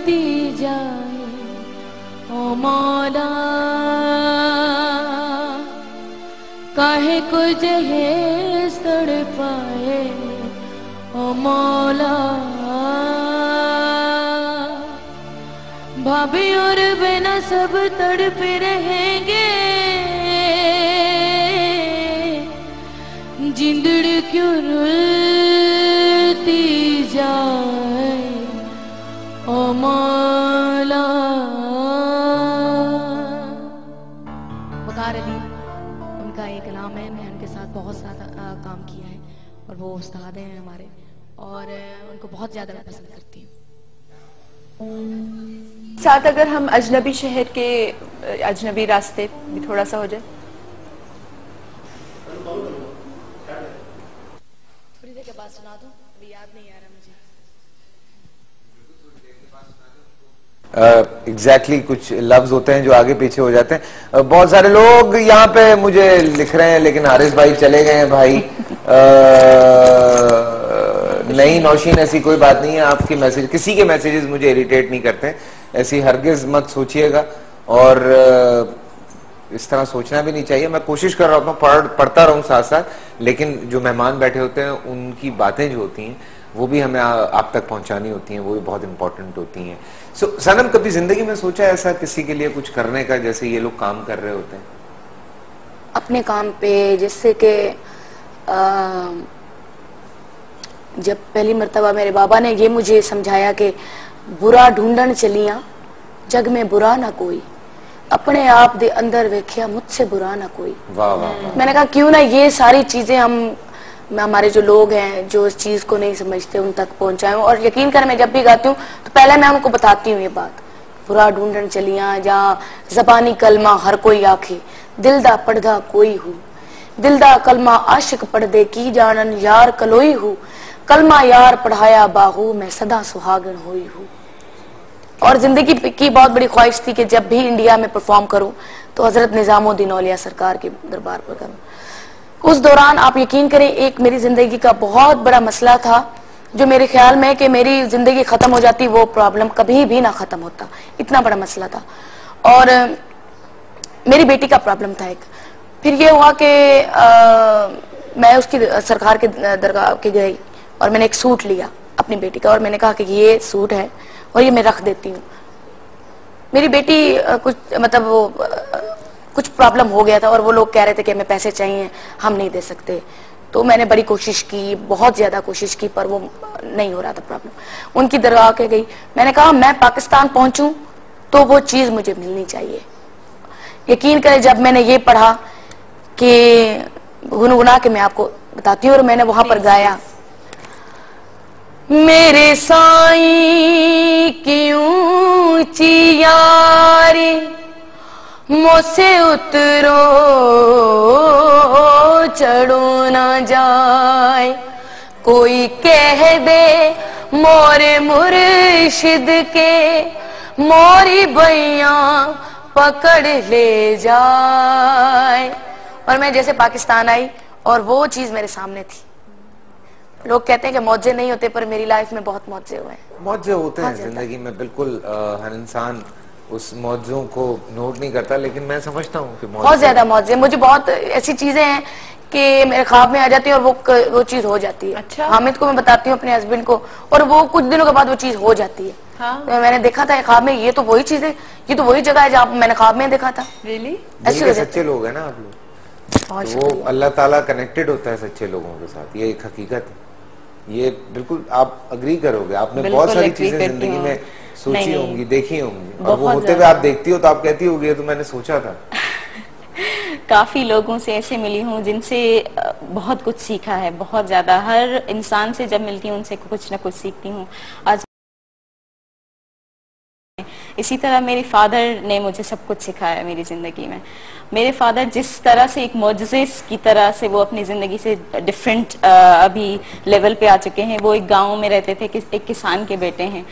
बढ़ती जाए ओ मौला, काहे को जहेज तड़पाए ओ मौला। भाभी और बिना सब तड़पे रहेंगे, जिंदड़ी क्यों रुलती जाए ओ मौला। वकार अली उनका एक कलाम है, मैं उनके साथ बहुत सारा काम किया है और वो उस्ताद हैं हमारे, और उनको बहुत ज़्यादा मैं पसंद करती हूँ। साथ अगर हम अजनबी शहर के अजनबी रास्ते भी थोड़ा सा हो जाए। थोड़ी देर के बाद सुना दूं, अभी याद नहीं आ रहा मुझे। एग्जैक्टली कुछ लफ्ज होते हैं जो आगे पीछे हो जाते हैं। बहुत सारे लोग यहाँ पे मुझे लिख रहे हैं, लेकिन हारिस भाई चले गए हैं भाई। नहीं नौशीन, ऐसी कोई बात नहीं है। आपकी मैसेज, किसी के मैसेजेस मुझे इरिटेट नहीं करते, ऐसी हरगिज मत सोचिएगा, और इस तरह सोचना भी नहीं चाहिए। मैं कोशिश कर रहा हूँ पढ़ता रहूं साथ साथ, लेकिन जो मेहमान बैठे होते हैं उनकी बातें जो होती हैं वो भी हमें आप तक पहुंचानी होती हैं, वो भी बहुत इंपॉर्टेंट होती हैं। सनम, कभी जिंदगी में सोचा ऐसा किसी के लिए कुछ करने का, जैसे ये लोग काम कर रहे होते हैं अपने काम पे? जैसे कि जब पहली मर्तबा मेरे बाबा ने ये मुझे समझाया कि बुरा ढूंढन चलियां जग में बुरा ना कोई, अपने आप दे अंदर वेख्या मुझसे बुरा ना कोई। वाह वाह वाह। मैंने कहा क्यों ना ये सारी चीजें हमारे जो लोग हैं जो इस चीज को नहीं समझते उन तक पहुंचाएं। और यकीन कर, मैं जब भी गाती हूँ तो पहले मैं उनको बताती हूँ ये बात, बुरा ढूंढन चलियां जा जबानी कलमा हर कोई आखे, दिल दा पढ़दा कोई हूँ, दिल दा कलमा आशिक पढ़ दे की जानन यार कलोई हूँ, कलमा यार पढ़ाया बाहू मैं सदा सुहागन हुई हूँ। और जिंदगी की बहुत बड़ी ख्वाहिश थी कि जब भी इंडिया में परफॉर्म करूं तो हजरत निजामुद्दीन औलिया सरकार के दरबार पर करूं। उस दौरान आप यकीन करें, एक मेरी जिंदगी का बहुत बड़ा मसला था जो मेरे ख्याल में कि मेरी जिंदगी खत्म हो जाती, वो प्रॉब्लम कभी भी ना खत्म होता, इतना बड़ा मसला था। और मेरी बेटी का प्रॉब्लम था एक। फिर ये हुआ कि मैं उसकी सरकार के दरगाह के गई और मैंने एक सूट लिया अपनी बेटी का, और मैंने कहा कि ये सूट है और ये मैं रख देती हूँ। मेरी बेटी कुछ मतलब वो कुछ प्रॉब्लम हो गया था और वो लोग कह रहे थे कि हमें पैसे चाहिए, हम नहीं दे सकते। तो मैंने बड़ी कोशिश की, बहुत ज्यादा कोशिश की, पर वो नहीं हो रहा था प्रॉब्लम। उनकी दरगाह के गई, मैंने कहा मैं पाकिस्तान पहुंचूं तो वो चीज मुझे मिलनी चाहिए। यकीन करें, जब मैंने ये पढ़ा कि गुनगुना के मैं आपको बताती हूँ, और मैंने वहां पर गाया, मेरे साईं की ऊंची यारी मुझसे उतरो चढ़ो ना जाए, कोई कह दे मोरे मुर्शिद के मोरी बैया पकड़ ले जाए। और मैं जैसे पाकिस्तान आई और वो चीज मेरे सामने थी। लोग कहते हैं कि मौजे नहीं होते, पर मेरी लाइफ में बहुत मौजे हुए हैं। मौजे होते हैं जिंदगी में, बिल्कुल। हर इंसान उस मौजों को नोट नहीं करता, लेकिन मैं समझता हूँ कि बहुत ज्यादा मौजे। मुझे बहुत ऐसी चीजें हैं कि मेरे ख्वाब में आ जाती है और वो चीज हो जाती है। अच्छा। हामिद को मैं बताती हूँ, अपने हस्बैंड को, और वो कुछ दिनों के बाद वो चीज हो जाती है। हाँ। तो मैंने देखा था ख्वाब में, ये तो वही चीज है, ये तो वही जगह है जहाँ मैंने ख्वाब में देखा था। रियली? ऐसे सच्चे लोग हैं ना आप लोग, तो वो अल्लाह ताला कनेक्टेड होता है सच्चे लोगों के साथ, ये एक हकीकत है। ये बिल्कुल आप अग्री करोगे, आपने बहुत सारी चीजें जिंदगी में सोची होंगी, देखी होंगी, और वो होते हुए आप देखती हो तो आप कहती होगी ये तो मैंने सोचा था। काफी लोगों से ऐसे मिली हूँ जिनसे बहुत कुछ सीखा है, बहुत ज्यादा। हर इंसान से जब मिलती हूँ उनसे कुछ ना कुछ सीखती हूँ। आज इसी तरह मेरे फादर ने मुझे सब कुछ सिखाया मेरी जिंदगी में। मेरे फादर जिस तरह से एक मौजज़े की तरह से वो अपनी जिंदगी से डिफरेंट अभी लेवल पे आ चुके हैं। वो एक गांव में रहते थे, एक किसान के बेटे हैं।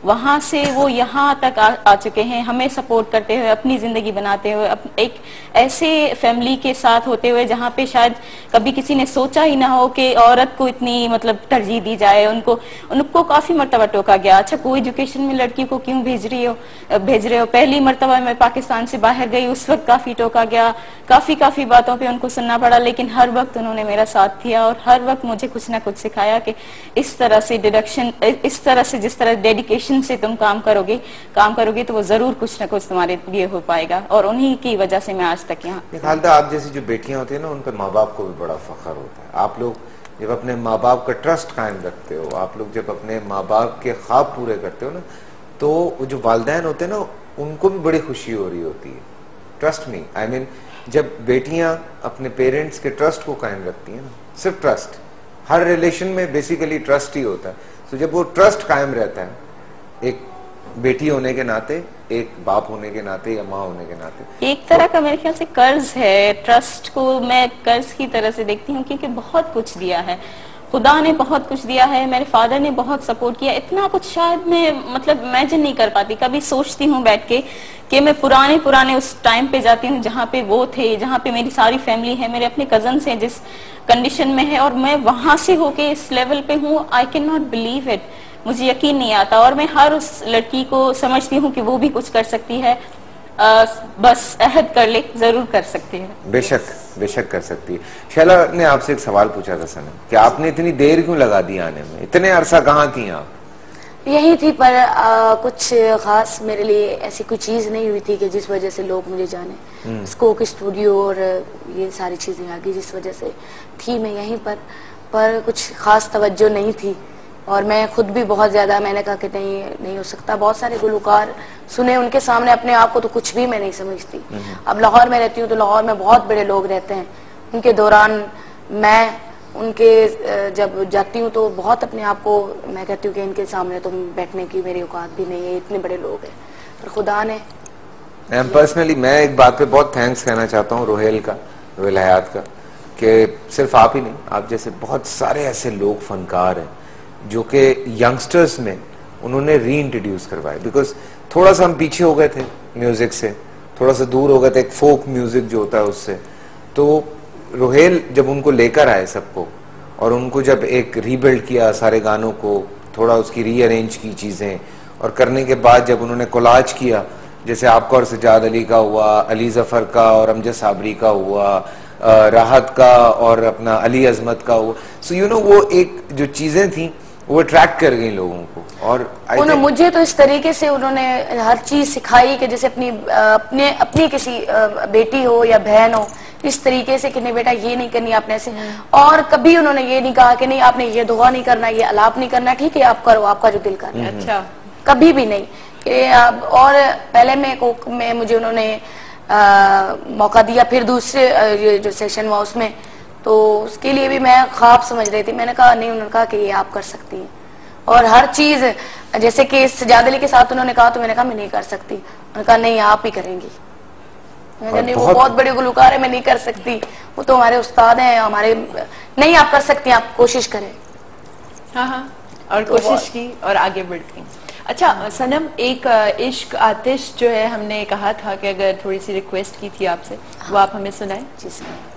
वहां से वो यहाँ तक आ चुके हैं, हमें सपोर्ट करते हुए, अपनी जिंदगी बनाते हुए, एक ऐसे फैमिली के साथ होते हुए जहाँ पे शायद कभी किसी ने सोचा ही ना हो कि औरत को इतनी मतलब तरजीह दी जाए। उनको काफी मर्तबा टोका गया, अच्छा कोई एजुकेशन में लड़की को क्यों भेज रहे हो। पहली मर्तबा मैं पाकिस्तान से बाहर गई, उस वक्त काफी टोका गया, काफी बातों पे उनको सुनना पड़ा, लेकिन हर वक्त उन्होंने मेरा साथ दिया और हर वक्त मुझे कुछ ना कुछ सिखाया कि इस तरह से डिडक्शन, इस तरह से जिस तरह डेडिकेशन से तुम काम करोगे तो वो जरूर कुछ ना कुछ तुम्हारे लिए हो पाएगा। और उन्हीं की वजह से मैं आज तक यहाँ। खालिदा, आप जैसी जो बेटियां होती है ना, उन पर माँ बाप को भी बड़ा फख्र होता है। आप लोग जब अपने माँ बाप का ट्रस्ट कायम रखते हो, आप लोग जब अपने माँ बाप के ख्वाब पूरे करते हो ना, तो जो वालिदैन होते हैं ना, उनको भी बड़ी खुशी हो रही होती है। ट्रस्ट मी, आई मीन जब बेटियां अपने पेरेंट्स के ट्रस्ट को कायम रखती हैं ना, सिर्फ ट्रस्ट, हर रिलेशन में बेसिकली ट्रस्ट ही होता है। तो जब वो ट्रस्ट कायम रहता है, एक बेटी होने के नाते, एक बाप होने के नाते या माँ होने के नाते, एक तरह का मेरे ख्याल से कर्ज है। ट्रस्ट को मैं कर्ज की तरह से देखती हूँ, क्योंकि बहुत कुछ दिया है, खुदा ने बहुत कुछ दिया है, मेरे फादर ने बहुत सपोर्ट किया, इतना कुछ शायद मैं मतलब इमेजिन नहीं कर पाती। कभी सोचती हूँ बैठ के कि मैं पुराने उस टाइम पे जाती हूँ जहाँ पे वो थे, जहाँ पे मेरी सारी फैमिली है, मेरे अपने कजन्स हैं जिस कंडीशन में है, और मैं वहां से होके इस लेवल पे हूँ। I can not believe it, मुझे यकीन नहीं आता। और मैं हर उस लड़की को समझती हूँ कि वो भी कुछ कर सकती है, बस अहद कर ले, जरूर कर सकती है। बेशक कर सकती है। शैला ने आपसे एक सवाल पूछा था सनम कि आपने इतनी देर क्यों लगा दी आने में, इतने अरसा कहाँ थी आप? यही थी, पर कुछ खास मेरे लिए ऐसी कोई चीज नहीं हुई थी कि जिस वजह से लोग मुझे जाने। स्कोक स्टूडियो और ये सारी चीजें आ गई जिस वजह से थी मैं यहीं पर कुछ खास तवज्जो नहीं थी। और मैं खुद भी बहुत ज्यादा, मैंने कहा कि नहीं हो सकता। बहुत सारे गुलकार सुने, उनके सामने अपने आप को तो कुछ भी मैं नहीं समझती। अब लाहौर में रहती हूँ तो लाहौर में बहुत बड़े लोग रहते हैं, उनके दौरान मैं उनके जब जाती हूँ तो बहुत अपने आप को मैं कहती हूँ कि इनके सामने तो बैठने की मेरी औकात भी नहीं है, इतने बड़े लोग हैं। पर खुदा ने पर्सनली मैं एक बात पे बहुत थैंक्स कहना चाहता हूँ रोहेल हयात का, कि सिर्फ आप ही नहीं, आप जैसे बहुत सारे ऐसे लोग फनकार हैं जो कि यंगस्टर्स में उन्होंने री इंट्रोड्यूस करवाए। बिकॉज थोड़ा सा हम पीछे हो गए थे म्यूजिक से, थोड़ा सा दूर हो गए थे एक फोक म्यूजिक जो होता है उससे। तो रोहेल जब उनको लेकर आए सबको, और उनको जब एक रीबिल्ड किया सारे गानों को, थोड़ा उसकी रीअरेंज की चीजें, और करने के बाद जब उन्होंने कोलाज किया, जैसे आपका और सजाद अली का हुआ, अली जफर का और अमजद साबरी का हुआ, राहत का और अपना अली अजमत का हुआ। सो यू नो वो एक जो चीजें थी वो अट्रैक्ट कर गई लोगों को। और मुझे तो इस तरीके से उन्होंने हर चीज सिखाई कि जैसे अपनी किसी बेटी हो या बहन हो, इस तरीके से कि नहीं बेटा ये नहीं करनी आपने ऐसे। और कभी उन्होंने ये नहीं कहा कि नहीं आपने ये दुआ नहीं करना, ये अलाप नहीं करना, ठीक है आप करो आपका जो दिल कर। अच्छा, कभी भी नहीं कि और पहले में मुझे उन्होंने मौका दिया, फिर दूसरे जो सेशन हुआ उसमें, तो उसके लिए भी मैं ख्वाब समझ रही थी। मैंने कहा नहीं, उन्होंने कहा कि ये आप कर सकती हैं। और हर चीज जैसे कि सजाद अली के साथ उन्होंने कहा, तो मैंने कहा मैं नहीं कर सकती। उन्होंने कहा नहीं आप ही करेंगी। मैंने कहा नहीं, वो बहुत बड़े गुलकार है, मैं नहीं कर सकती, वो तो हमारे उस्ताद हैं, हमारे नहीं, आप कर सकती हैं, आप कोशिश करें। हाँ, और तो कोशिश की और आगे बढ़ती। अच्छा सनम, एक इश्क आतिश जो है, हमने कहा था कि अगर थोड़ी सी रिक्वेस्ट की थी आपसे, वो आप हमें सुनाएं। जी सर।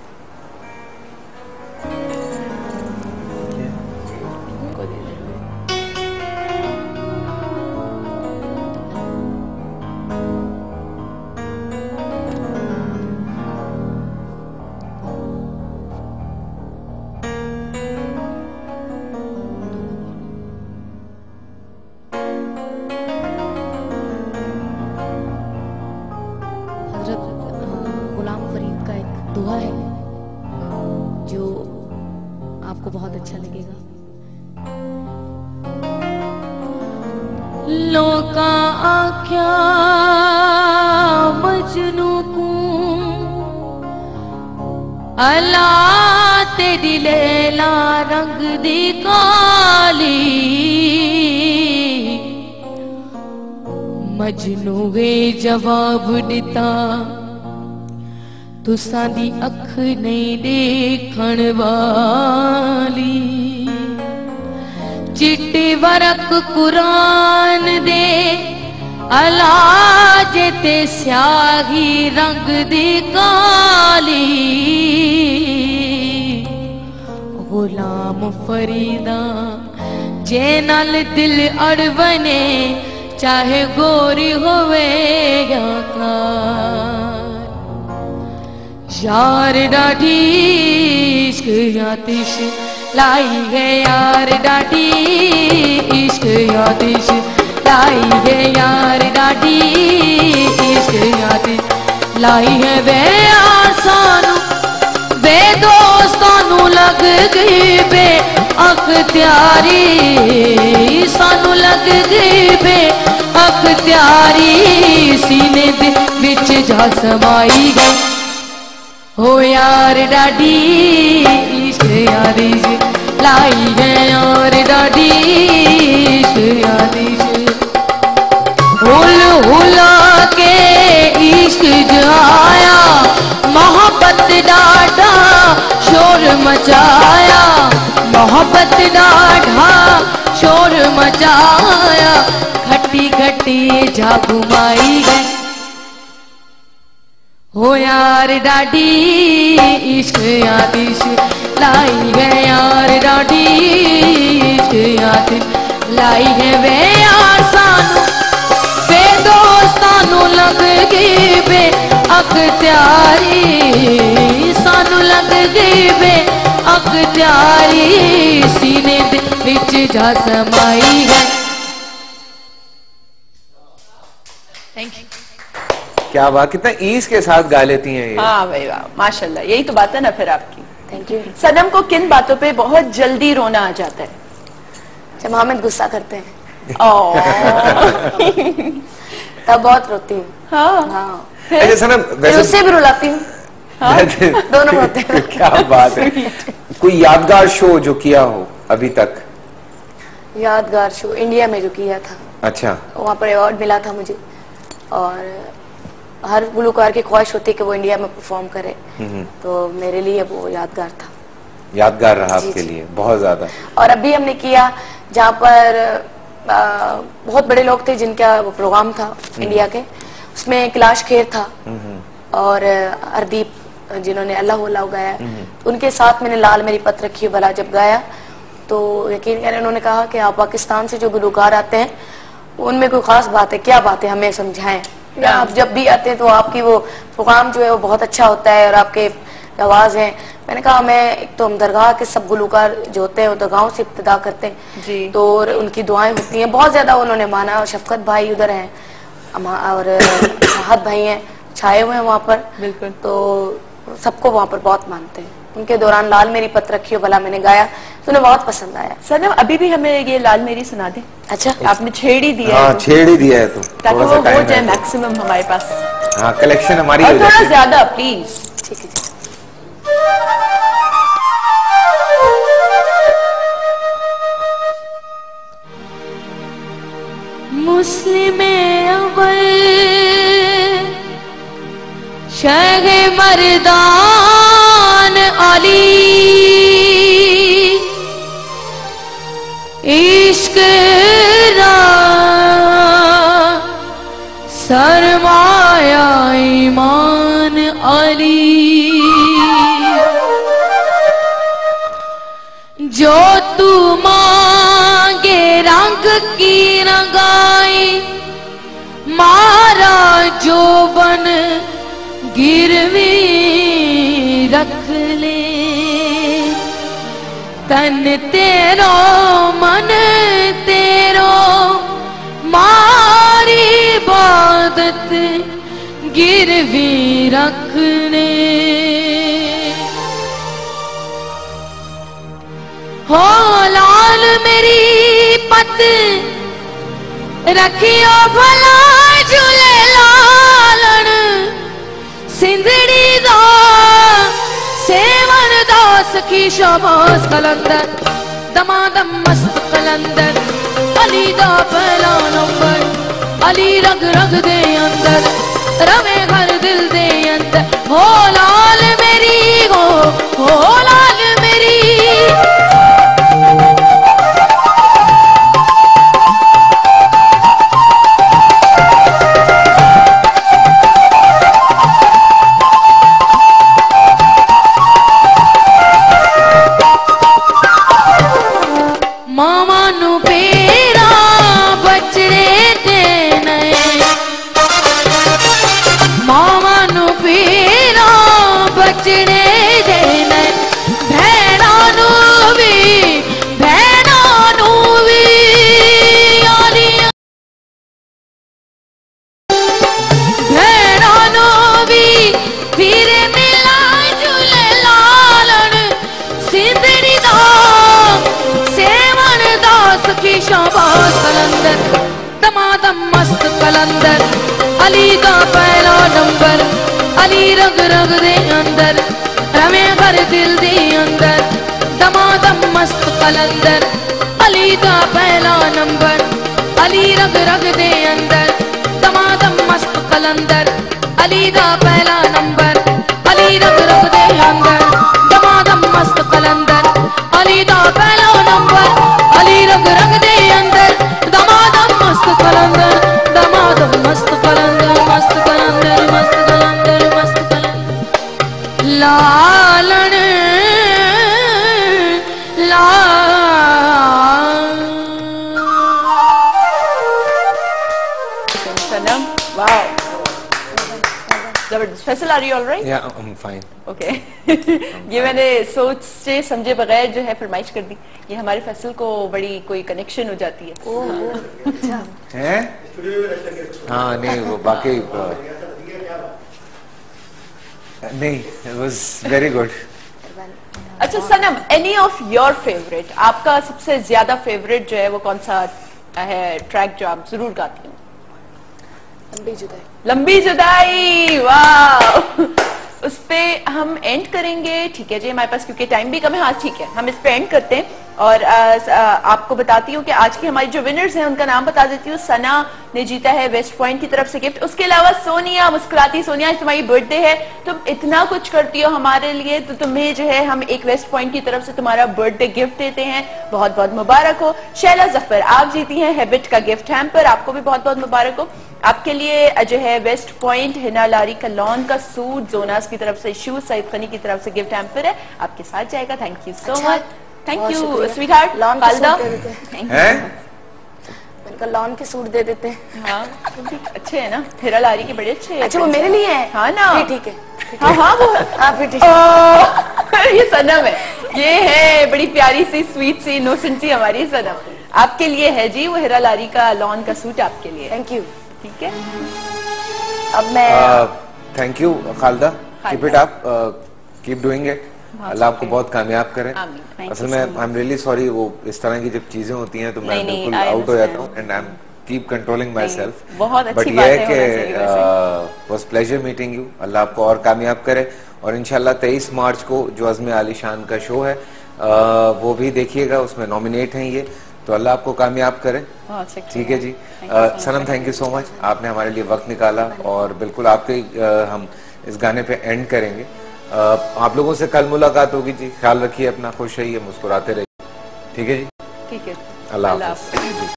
गुलाम फरीद का एक दुआ है जो आपको बहुत अच्छा लगेगा। लोका आख्या मजनू को अला तेरी लैला रंग दी काली, मजनू वे जवाब दिता तुसां दी अख नहीं देखण वाली। चिट्टी वरक कुरान दे अलाज ते स्याही रंग दी काली गुलाम फरीदा जे नाल दिल अड़वने चाहे गोरी होवे या कार यार डाढ़ी इश्क आतिश लाई है यार डाढ़ी इश्क आतिश लाई है यार डाढ़ी इश्क आतिश लाई है वे यार सानू वे दोस्तानू लग गई बे अख्तियारी सानू लग गई बे अख्तियारी सीने दे विच जा समाई है हो यार डाढ़ी इश्क यारी लाई है यार डाढ़ी इश्क यारी हुल हुला के इश्क जाया मोहब्बत डाढ़ा शोर मचाया मोहब्बत डाढ़ा शोर मचाया घटी घटी जा घुमाई है हो यार डाढ़ी इश्क आतिश लाई है यार डाढ़ी इश्क आतिश लाई है वे यार सानू वे दोस्तानू लग गई बे अख्तियारी सानू लग गई बे अख्तियारी सीने दे विच जा समाई है। Thank you. क्या बात, कितना ईज के साथ गा लेती हैं ये। हाँ भाई वाह, माशाल्लाह, यही तो बात है ना फिर आपकी। Thank you. सनम को किन बातों पे बहुत जल्दी रोना आ जाता है? जब हामिद गुस्सा करते हैं तब बहुत रोती हूँ। हाँ हाँ, अच्छा सनम, फिर उससे भी रुलाती हूँ। दोनों रोते हैं। क्या बात है। कोई यादगार शो जो किया हो अभी तक? यादगार शो इंडिया में जो किया था। अच्छा। वहाँ पर अवार्ड मिला था मुझे, और हर गुलकार की ख्वाहिश होती है कि वो इंडिया में परफॉर्म करे, तो मेरे लिए वो यादगार था। यादगार रहा आपके लिए बहुत ज्यादा। और अभी हमने किया जहाँ पर बहुत बड़े लोग थे जिनका वो प्रोग्राम था इंडिया के, उसमें कैलाश खेर था और हरदीप जिन्होंने अल्लाह अल्लाह गाया, उनके साथ मैंने लाल मेरी पत रखी भला जब गाया, तो यकीन करें उन्होंने कहा कि आप पाकिस्तान से जो गुलकार आते हैं उनमें कोई खास बात है, क्या बात है, हमें समझाएं। आप जब भी आते हैं तो आपकी वो प्रोग्राम जो है वो बहुत अच्छा होता है और आपके आवाज है। मैंने कहा मैं एक तो हम दरगाह के सब गुलकार जो होते हैं वो दरगाहों से इब्तिदा करते हैं जी। तो उनकी दुआएं होती हैं, बहुत ज्यादा उन्होंने माना। और शफकत भाई उधर हैं और राहत भाई हैं, छाए हुए हैं वहाँ पर, बिल्कुल, तो सबको वहाँ पर बहुत मानते हैं। उनके दौरान लाल मेरी पत रखी भला मैंने गाया तो उन्हें बहुत पसंद आया। सनम अभी भी हमें ये लाल मेरी सुना दे। अच्छा, आपने छेड़ ही दिया हाँ, है, छेड़ ही दिया है तो ताकि वो हो जाए मैक्सिमम हमारे पास। हाँ, कलेक्शन हमारी और हो थोड़ा जाती। ज्यादा प्लीज। ठीक है। मुस्लिम अव्वल शह मर्दान अली इश्क रा सरमाया ईमान अली जो तू मांगे रंग की रंगाई मारा जो बन गिरवी रख ले तन तेरो मन तेरो मारी इबादत गिरवी रख ले हो लाल मेरी पत रखियो भला झूले लालन सिंधड़ी दो सेवन दो सखी शोभास कलंदर दमादम मस्त कलंदर अली दा पहला नंबर अली रग रग दे अंदर रवे घर दिल दे अंदर हो लाल मेरी हो लाल मेरी अली दा पहला नंबर अली रग रग दे अंदर रवे घर दिल दे अंदर दमादम मस्त कलंदर अली दा पहला नंबर अली रग रग दे अंदर दमादम मस्त कलंदर अली दा पहला नंबर अली रग रग दे अंदर दमादम मस्त कलंदर अली दा पहला नंबर अली रग रग दे अंदर दमादम मस्त कलंदर दमादम मस्त कलंदर मस्त कलंदर मस्त कलंदर मस्त कलंदर लालन सनम वाओ जबरदस्त। Faisal are you alright? या आई एम फाइन। ओके ये मैंने सोच से समझे बगैर जो है फरमाइश कर दी। ये हमारे फैसल को बड़ी कोई कनेक्शन हो जाती है। हैं? हाँ नहीं वो बाकी नहीं it was very good। अच्छा सनम, एनी ऑफ योर फेवरेट, आपका सबसे ज्यादा फेवरेट जो है वो कौन सा है ट्रैक जो आप जरूर गाती हो? लंबी जुदाई। लंबी जुदाई, वाह। उस पे हम एंड करेंगे, ठीक है जी, हमारे पास क्योंकि टाइम भी कम है। हाँ ठीक है, हम इस पे एंड करते हैं और आपको बताती हूँ कि आज की हमारी जो विनर्स हैं उनका नाम बता देती हूँ। सना ने जीता है वेस्ट पॉइंट की तरफ से गिफ्ट। उसके अलावा सोनिया, मुस्कुराती सोनिया, आज तुम्हारी बर्थडे है, तुम इतना कुछ करती हो हमारे लिए, तो तुम्हें जो है हम एक वेस्ट पॉइंट की तरफ से तुम्हारा बर्थडे गिफ्ट देते हैं, बहुत बहुत मुबारक हो। शैला जफर, आप जीती हैं हैबिट का गिफ्ट हैम्पर, आपको भी बहुत बहुत मुबारक हो। आपके लिए जो है वेस्ट पॉइंट हिना लारी का लॉन का सूट, जोनास की तरफ से शूज, सईद खनी की तरफ से गिफ्ट हैम्पर है, आपके साथ जाएगा। Thank you so much. Thank you sweet heart. Lawn के सूट दे देते हैं। हैं? लॉन के सूट दे देते हैं। हाँ अच्छे है ना, हिना लारी के बड़े अच्छे हैं। अच्छा वो मेरे लिए है? हाँ ना, ठीक है। हाँ हाँ वो आप भी ठीक है। ये सनम है, ये है बड़ी प्यारी सी स्वीट सी इनोसेंट सी हमारी सनम, आपके लिए है जी वो हिरा लारी का लॉन का सूट आपके लिए। Thank you. ठीक है, अब मैं thank you Khalda, keep it up, keep doing it, अल्लाह आपको बहुत कामयाब करे। असल में आई एम रियली सॉरी, वो इस तरह की जब चीजें होती हैं तो मैं बिल्कुल आउट हो जाता हूँ and I am keep controlling my self. बहुत अच्छी बट बात ये है कि वॉज प्लेजर मीटिंग यू, अल्लाह आपको और कामयाब करे। और इंशाल्लाह 23 मार्च को जो अज़्म आलिशान का शो है वो भी देखिएगा, उसमें नॉमिनेट हैं ये, तो अल्लाह आपको कामयाब करे। ठीक है जी। सनम थैंक यू सो मच, आपने हमारे लिए वक्त निकाला और बिल्कुल आपके हम इस गाने पे एंड करेंगे। आप लोगों से कल मुलाकात होगी जी, ख्याल रखिए अपना, खुश रहिए, मुस्कुराते रहिए। ठीक है जी, ठीक है, अल्लाह हाफ़िज़।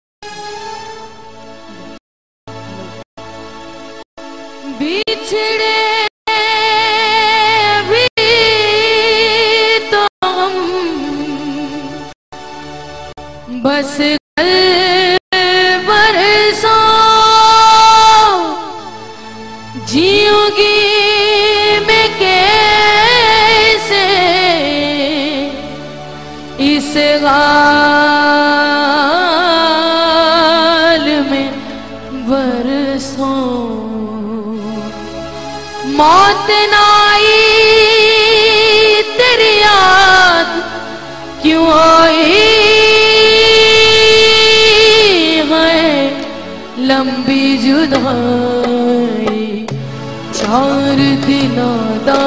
बिछड़े भी तो हम बस कल बरसों जियोगी मैं कैसे इस हाल में बरसों, मौत ना आई तेरी याद क्यों आई है लंबी जुदाई, 4 दिनों दा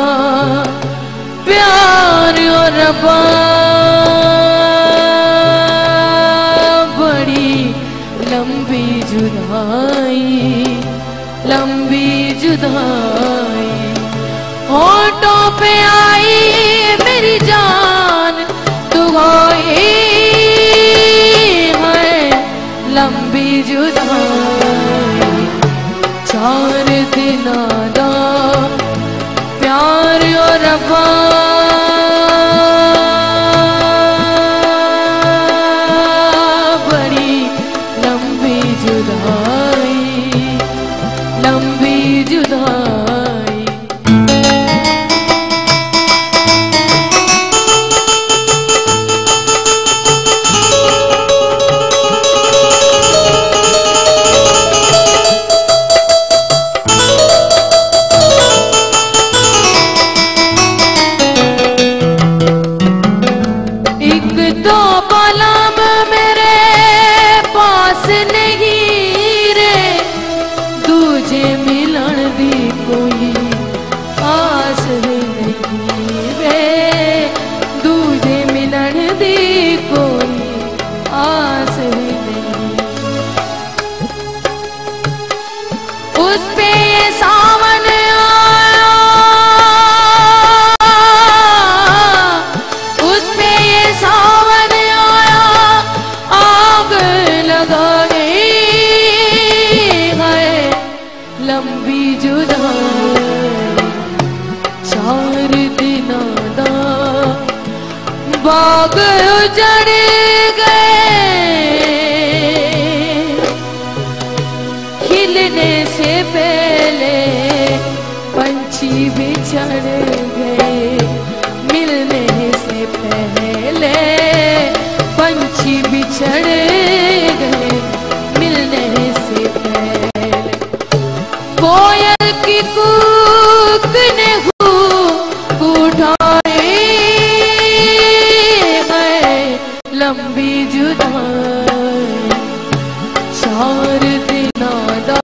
प्यार और रबा बड़ी लंबी जुदाई, लंबी जुदाई, होठों पे आई मेरी जान तू आई है लंबी जुदाई, 4 दिनों दा प्यार और रबा बड़ी लंबी जुदाई, लंबी जुदाई। कोई आस नहीं वे, दूजे मिलन दी कोई आस नहीं। उस पे ये सावन आया, उस पे ये सावन आया, आग लगा गई है लंबी जुदाई। 4 दिनों दा बाग उजड़ गए, खिलने से पहले पंछी बिछड़ गए, मिलने से पहले पंछी बिछड़ गए, मिलने से पहले। कोयल की कूक ने उठाए गए लंबी जुदाई। 4 दिनों दा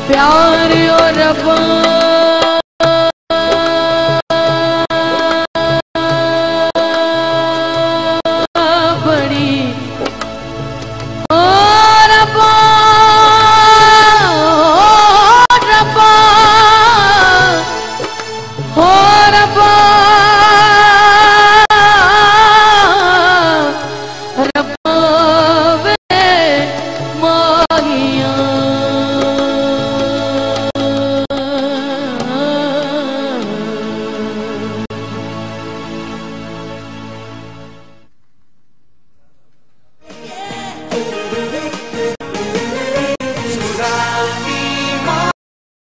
प्यार और